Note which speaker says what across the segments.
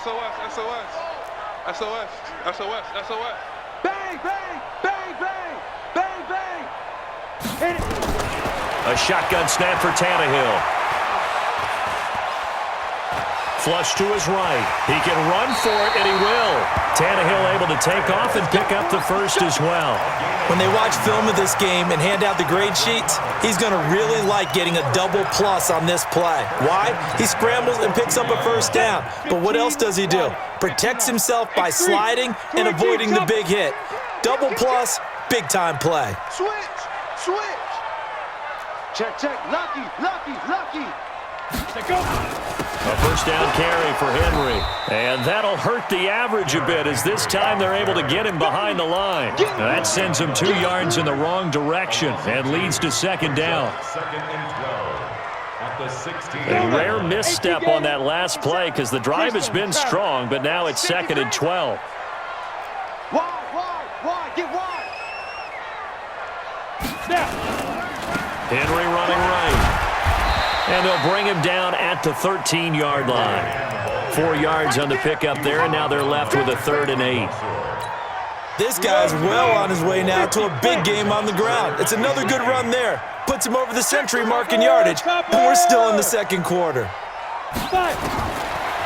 Speaker 1: SOS, SOS. SOS, SOS, SOS.
Speaker 2: Bang, bang, bang, bang, bang, bang. Hit it.
Speaker 3: A shotgun snap for Tannehill. Flush to his right. He can run for it, and he will. Tannehill able to take off and pick up the first as well.
Speaker 4: When they watch film of this game and hand out the grade sheets, he's going to really like getting a double plus on this play. Why? He scrambles and picks up a first down. But what else does he do? Protects himself by sliding and avoiding the big hit. Double plus, big-time play.
Speaker 2: Switch, switch. Check, check. Lucky, lucky, lucky. Go.
Speaker 3: A first down carry for Henry. And that'll hurt the average a bit as this time they're able to get him behind the line. That sends him 2 yards in the wrong direction and leads to second down. A rare misstep on that last play because the drive has been strong, but now it's second and 12.
Speaker 2: Wide, get wide.
Speaker 3: Henry running right. And they'll bring him down at the 13-yard line. 4 yards on the pickup there, and now they're left with a 3rd and 8.
Speaker 4: This guy's well on his way now to a big game on the ground. It's another good run there. Puts him over the century mark in yardage, and we're still in the second quarter.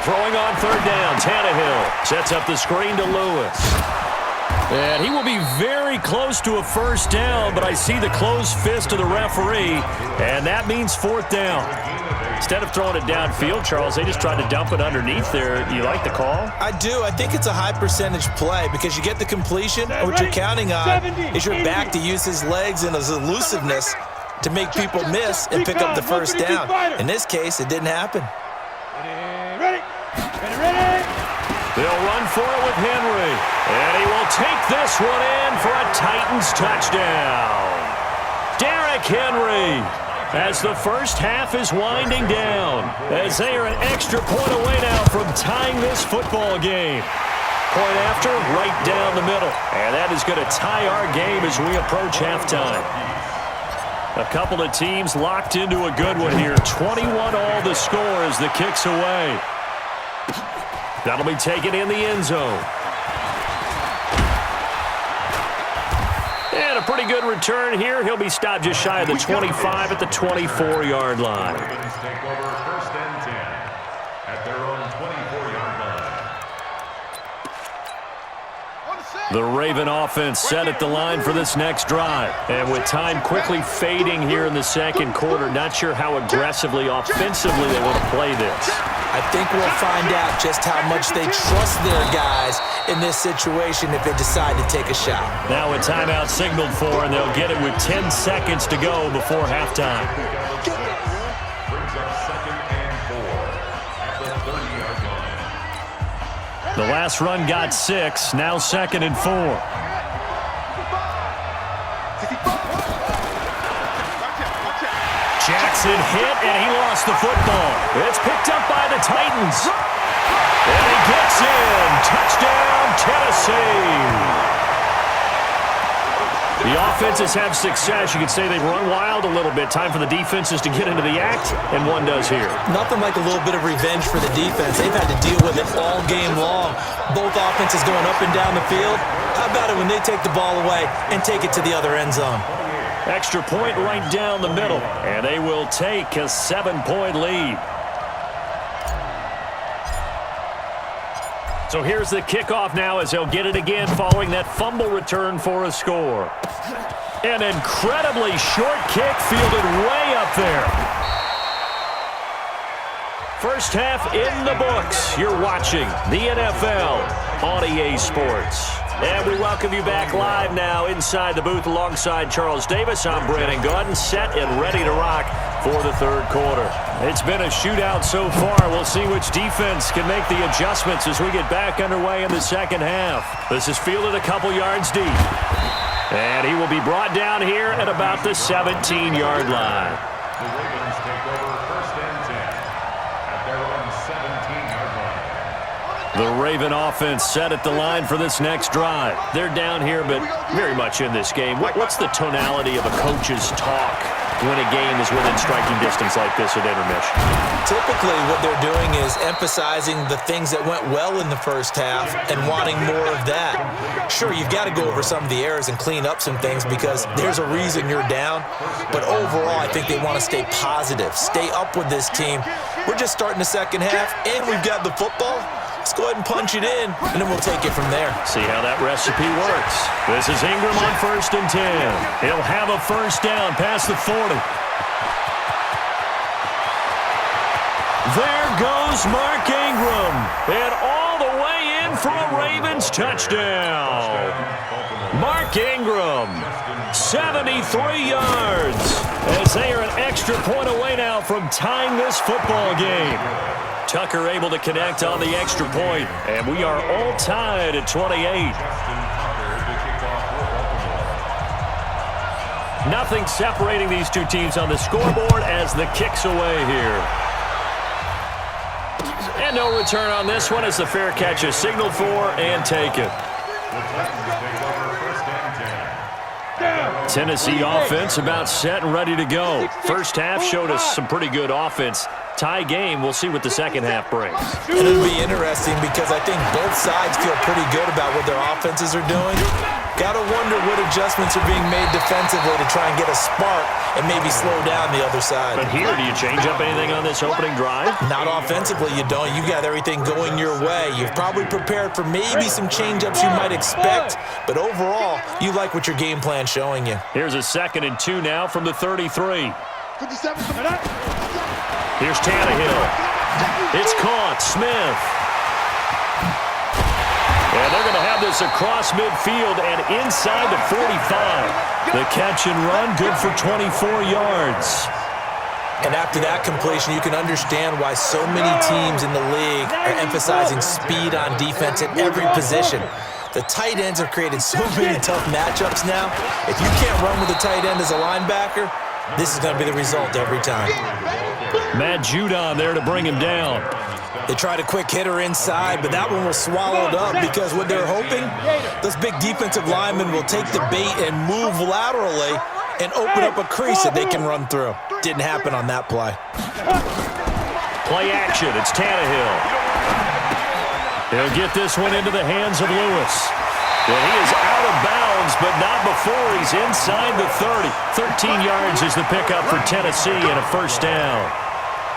Speaker 3: Throwing on 3rd down, Tannehill sets up the screen to Lewis. And he will be very close to a first down, but I see the closed fist of the referee, and that means 4th down. Instead of throwing it downfield, Charles, they just tried to dump it underneath there. You like the call?
Speaker 4: I do. I think it's a high-percentage play because you get the completion, and what you're counting on is your back to use his legs and his elusiveness to make people miss and pick up the first down. In this case, it didn't happen.
Speaker 2: Ready.
Speaker 3: They'll run for it with Henry, and he will take this one in for a Titans touchdown. Derrick Henry, as the first half is winding down, as they are an extra point away now from tying this football game. Point after, right down the middle, and that is going to tie our game as we approach halftime. A couple of teams locked into a good one here. 21 all the score as the kick's away. That'll be taken in the end zone. And a pretty good return here. He'll be stopped just shy of the 25 at the 24-yard line.
Speaker 5: Take over 1st and 10 at their own 24-yard line.
Speaker 3: The Raven offense set at the line for this next drive. And with time quickly fading here in the second quarter, not sure how aggressively, offensively they want to play this.
Speaker 4: I think we'll find out just how much they trust their guys in this situation if they decide to take a shot.
Speaker 3: Now a timeout signaled for, and they'll get it with 10 seconds to go before halftime.
Speaker 5: Brings up 2nd and 4 at the 30-yard line.
Speaker 3: The last run got 6, now 2nd and 4. Jackson hit, and he lost the football. It's picked up by the Titans. And he gets in. Touchdown, Tennessee. The offenses have success. You could say they've run wild a little bit. Time for the defenses to get into the act, and one does here.
Speaker 4: Nothing like a little bit of revenge for the defense. They've had to deal with it all game long. Both offenses going up and down the field. How about it when they take the ball away and take it to the other end zone?
Speaker 3: Extra point right down the middle, and they will take a 7-point lead. So here's the kickoff now as they'll get it again following that fumble return for a score. An incredibly short kick fielded way up there. First half in the books. You're watching the NFL on EA Sports. And we welcome you back live now inside the booth alongside Charles Davis. I'm Brandon Gordon, set and ready to rock for the third quarter. It's been a shootout so far. We'll see which defense can make the adjustments as we get back underway in the second half. This is fielded a couple yards deep. And he will be brought down here at about the 17-yard line.
Speaker 5: The Ravens take over 1st and 10 at their own 17-yard line.
Speaker 3: The Raven offense set at the line for this next drive. They're down here, but very much in this game. What's the tonality of a coach's talk when a game is within striking distance like this at intermission?
Speaker 4: Typically, what they're doing is emphasizing the things that went well in the first half and wanting more of that. Sure, you've got to go over some of the errors and clean up some things because there's a reason you're down. But overall, I think they want to stay positive, stay up with this team. We're just starting the second half, and we've got the football. Let's go ahead and punch it in, and then we'll take it from there.
Speaker 3: See how that recipe works. This is Ingram on 1st and 10. He'll have a first down past the 40. There goes Mark Ingram, and all the way in for a Ravens touchdown. Mark Ingram, 73 yards, as they are an extra point away now from tying this football game. Tucker able to connect on the extra point, and we are all tied at 28. Nothing separating these two teams on the scoreboard as the kick's away here. And no return on this one as the fair catch is signaled for and taken. Tennessee offense about set and ready to go. First half showed us some pretty good offense. Tie game, we'll see what the second half brings.
Speaker 4: And it'll be interesting because I think both sides feel pretty good about what their offenses are doing. Got to wonder what adjustments are being made defensively to try and get a spark and maybe slow down the other side.
Speaker 3: But here, do you change up anything on this opening drive?
Speaker 4: Not offensively, you don't. You got everything going your way. You've probably prepared for maybe some change-ups you might expect, but overall, you like what your game plan's showing you.
Speaker 3: Here's a 2nd and 2 now from the 33. Here's Tannehill. It's caught. Smith. And they're going to have this across midfield and inside the 45. The catch and run, good for 24 yards.
Speaker 4: And after that completion, you can understand why so many teams in the league are emphasizing speed on defense at every position. The tight ends have created so many tough matchups now. If you can't run with a tight end as a linebacker, this is going to be the result every time.
Speaker 3: Matt Judon there to bring him down.
Speaker 4: They tried a quick hitter inside, but that one was swallowed up because what they're hoping, those big defensive linemen will take the bait and move laterally and open up a crease that they can run through. Didn't happen on that play.
Speaker 3: Play action. It's Tannehill. He'll get this one into the hands of Lewis. And he is out of bounds, but not before he's inside the 30. 13 yards is the pickup for Tennessee and a first down.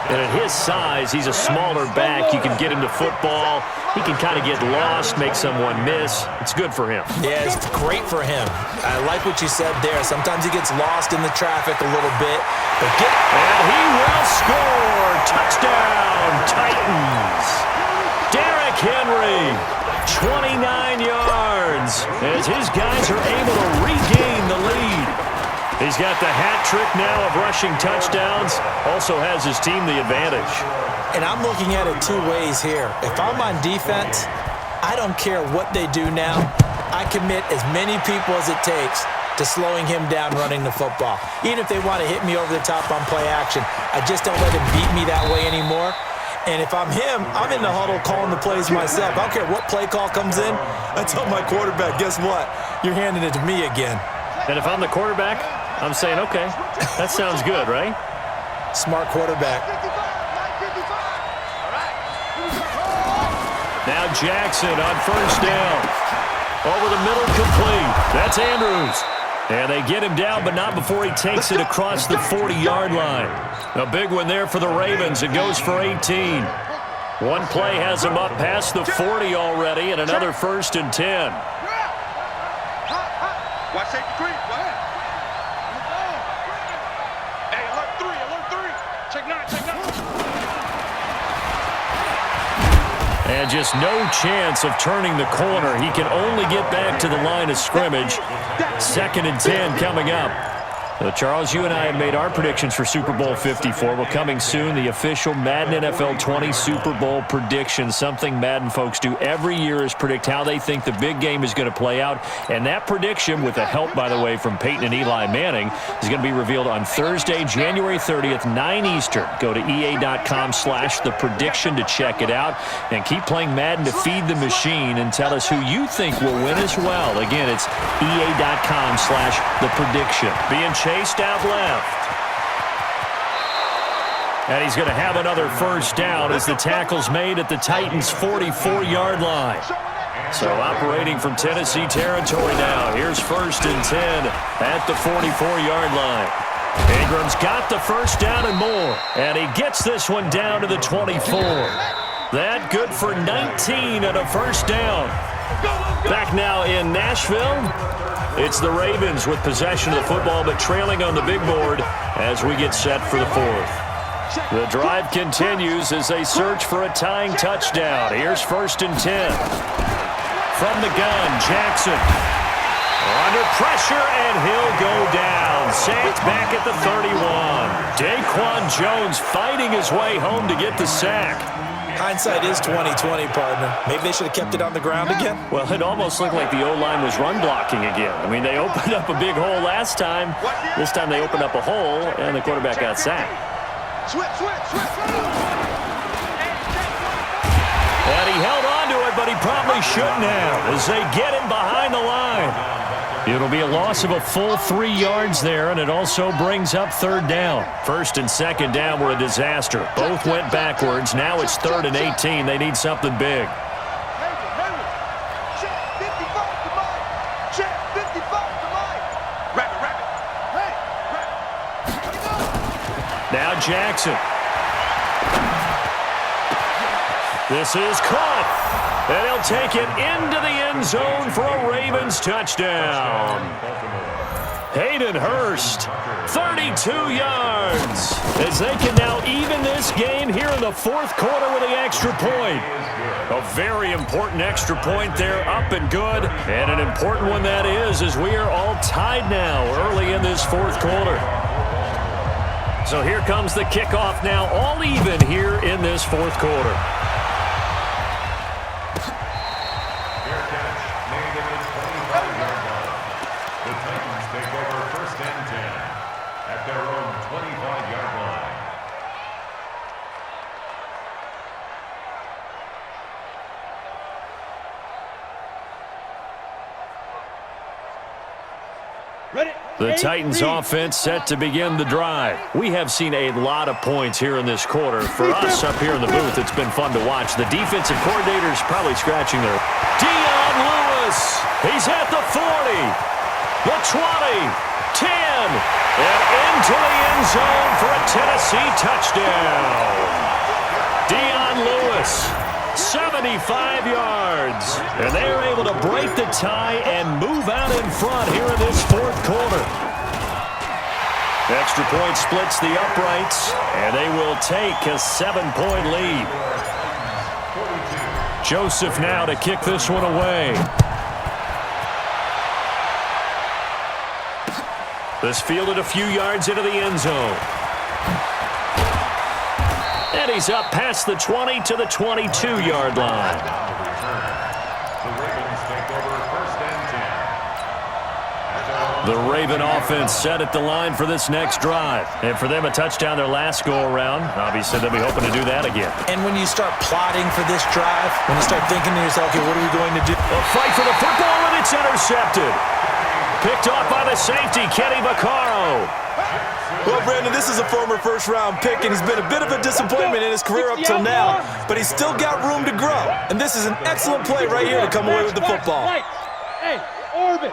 Speaker 3: And at his size, he's a smaller back. You can get him to football. He can kind of get lost, make someone miss. It's good for him.
Speaker 4: Yeah, it's great for him. I like what you said there. Sometimes he gets lost in the traffic a little bit.
Speaker 3: And he will score. Touchdown, Titans. Derrick Henry, 29 yards, as his guys are able to regain the lead. He's got the hat trick now of rushing touchdowns, also has his team the advantage.
Speaker 4: And I'm looking at it two ways here. If I'm on defense, I don't care what they do now. I commit as many people as it takes to slowing him down running the football. Even if they want to hit me over the top on play action, I just don't let him beat me that way anymore. And if I'm him, I'm in the huddle calling the plays myself. I don't care what play call comes in. I tell my quarterback, guess what? You're handing it to me again.
Speaker 3: And if I'm the quarterback, I'm saying, okay, that sounds good, right?
Speaker 4: Smart quarterback.
Speaker 3: Now Jackson on first down. Over the middle, complete. That's Andrews. And they get him down, but not before he takes it across the 40-yard line. A big one there for the Ravens. It goes for 18. One play has him up past the 40 already, and another 1st and 10.
Speaker 1: Watch safety three. Go ahead. Hey, alert three. Check nine.
Speaker 3: And just no chance of turning the corner. He can only get back to the line of scrimmage. 2nd and 10 coming up. Charles, you and I have made our predictions for Super Bowl 54. Well, coming soon, the official Madden NFL 20 Super Bowl predictions. Something Madden folks do every year is predict how they think the big game is going to play out. And that prediction, with the help, by the way, from Peyton and Eli Manning, is going to be revealed on Thursday, January 30th, 9 Eastern. Go to EA.com/theprediction to check it out. And keep playing Madden to feed the machine and tell us who you think will win as well. Again, it's EA.com/theprediction. Being chased out left. And he's going to have another first down as the tackle's made at the Titans' 44-yard line. So operating from Tennessee territory now. Here's 1st and 10 at the 44-yard line. Ingram's got the first down and more. And he gets this one down to the 24. That good for 19 and a first down. Back now in Nashville, it's the Ravens with possession of the football but trailing on the big board as we get set for the 4th. The drive continues as they search for a tying touchdown. Here's 1st and 10. From the gun, Jackson. Under pressure, and he'll go down. Saints back at the 31. Daquan Jones fighting his way home to get the sack.
Speaker 4: Hindsight is 20/20, partner. Maybe they should have kept it on the ground again.
Speaker 3: Well, it almost looked like the O-line was run blocking again. I mean, they opened up a big hole last time. This time they opened up a hole, and the quarterback got sacked.
Speaker 2: Switch.
Speaker 3: And he held on to it, but he probably shouldn't have as they get him behind the line. It'll be a loss of a full 3 yards there, and it also brings up 3rd down. 1st and 2nd down were a disaster. Both went backwards. Now it's 3rd and 18. They need something big. Now Jackson. This is caught. And he'll take it into the end zone for a Ravens touchdown. Hayden Hurst, 32 yards. As they can now even this game here in the 4th quarter with the extra point. A very important extra point there, up and good. And an important one that is, as we are all tied now early in this 4th quarter. So here comes the kickoff now, all even here in this 4th quarter. The Titans offense set to begin the drive. We have seen a lot of points here in this quarter. For us up here in the booth, it's been fun to watch. The defensive coordinator's probably scratching their... Dion Lewis, he's at the 40, the 20, 10, and into the end zone for a Tennessee touchdown. Dion Lewis, 75 yards. And they're able to break the tie and move out in front here in this 4th quarter. Extra point splits the uprights, and they will take a 7-point lead. Joseph now to kick this one away. This fielded a few yards into the end zone. And he's up past the 20 to the 22-yard line. The Raven offense set at the line for this next drive. And for them, a touchdown their last go-around. Obviously, they'll be hoping to do that again.
Speaker 4: And when you start plotting for this drive, when you start thinking to yourself, okay, what are we going to do?
Speaker 3: A fight for the football, and it's intercepted. Picked off by the safety, Kenny Vaccaro.
Speaker 4: Well, Brandon, this is a former first-round pick, and he's been a bit of a disappointment in his career up till now, but he's still got room to grow. And this is an excellent play right here to come away with the football.
Speaker 2: Hey, orbit.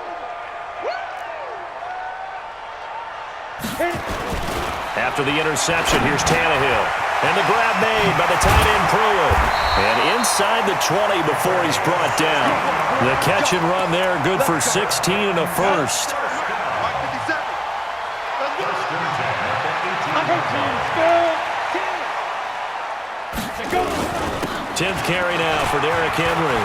Speaker 3: After the interception, here's Tannehill. And the grab made by the tight end Pruitt. And inside the 20 before he's brought down. The catch and run there, good for 16 and a first. 10th carry now for Derrick Henry.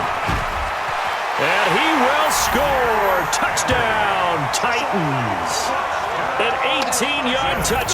Speaker 3: And he will score. Touchdown, Titans. An 18-yard touchdown.